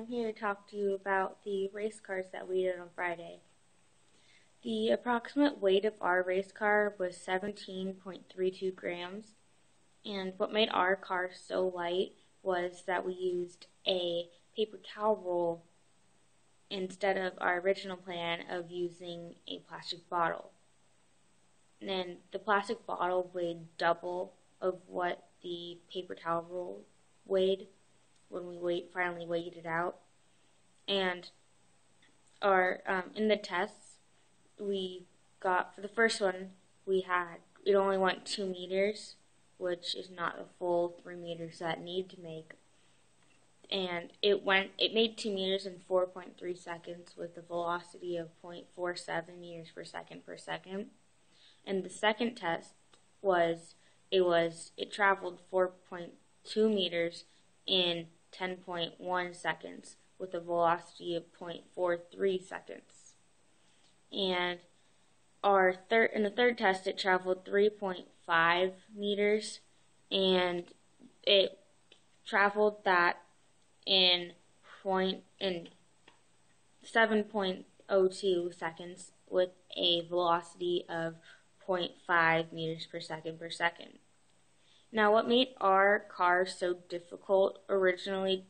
I'm here to talk to you about the race cars that we did on Friday. The approximate weight of our race car was 17.32 grams, and what made our car so light was that we used a paper towel roll instead of our original plan of using a plastic bottle. And the plastic bottle weighed double of what the paper towel roll weighed when we finally weighed it out. And our in the tests we got, for the first one, it only went 2 meters, which is not the full 3 meters that it needed to make. And it made 2 meters in 4.3 seconds with a velocity of 0.47 meters per second. And the second test it traveled 4.2 meters in 10.1 seconds with a velocity of 0.43 seconds. And in the third test, it traveled 3.5 meters, and it traveled that in 7.02 seconds with a velocity of 0.5 meters per second. Now, what made our car so difficult originally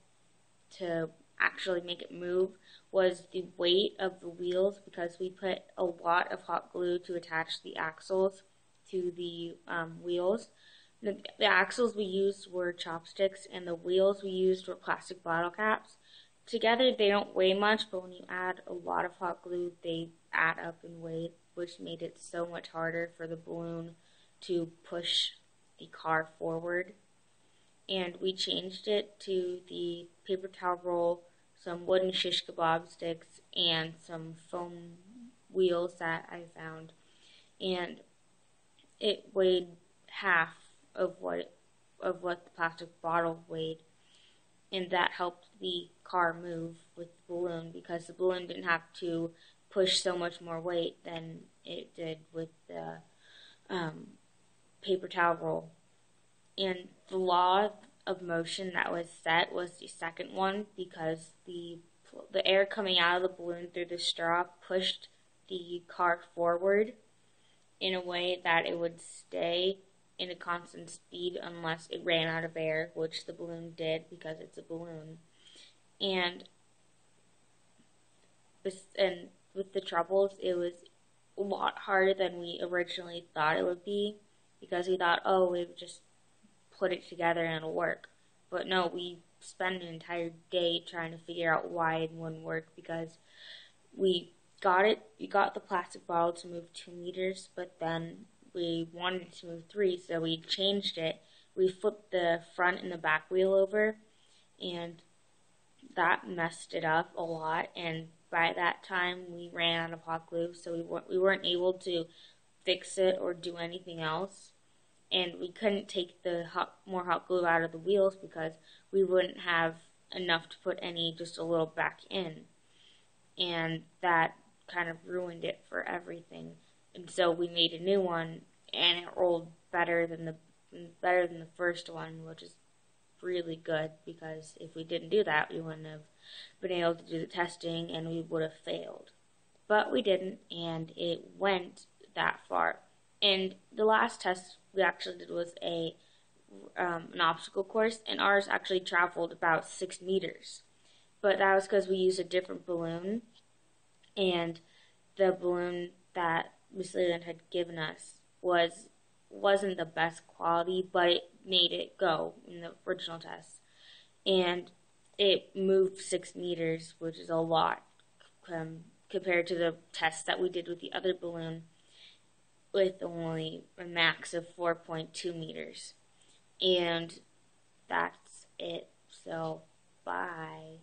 to actually make it move was the weight of the wheels, because we put a lot of hot glue to attach the axles to the wheels. The axles we used were chopsticks, and the wheels we used were plastic bottle caps. Together they don't weigh much, but when you add a lot of hot glue, they add up in weight, which made it so much harder for the balloon to push the car forward. And we changed it to the paper towel roll, some wooden shish kebab sticks, and some foam wheels that I found. And it weighed half of what the plastic bottle weighed, and that helped the car move with the balloon, because the balloon didn't have to push so much more weight than it did with the paper towel roll. And the law of motion that was set was the second one, because the air coming out of the balloon through the straw pushed the car forward in a way that it would stay in a constant speed unless it ran out of air, which the balloon did because it's a balloon. And with the troubles, it was a lot harder than we originally thought it would be, because we thought, we would just put it together and it'll work. But no, we spent an entire day trying to figure out why it wouldn't work, because we got the plastic bottle to move 2 meters, but then we wanted it to move 3, so we changed it. We flipped the front and the back wheel over, and that messed it up a lot. And by that time, we ran out of hot glue, so we weren't able to fix it or do anything else. And we couldn't take the more hot glue out of the wheels, because we wouldn't have enough to put just a little back in. And that kind of ruined it for everything. And so we made a new one, and it rolled better than the first one, which is really good, because if we didn't do that, we wouldn't have been able to do the testing, and we would have failed. But we didn't, and it went that far. And the last test we actually did was an obstacle course, and ours actually traveled about 6 meters. But that was because we used a different balloon, and the balloon that Miss Leland had given us wasn't the best quality, but it made it go in the original test. And it moved 6 meters, which is a lot compared to the test that we did with the other balloon, with only a max of 4.2 meters. And that's it. So, bye.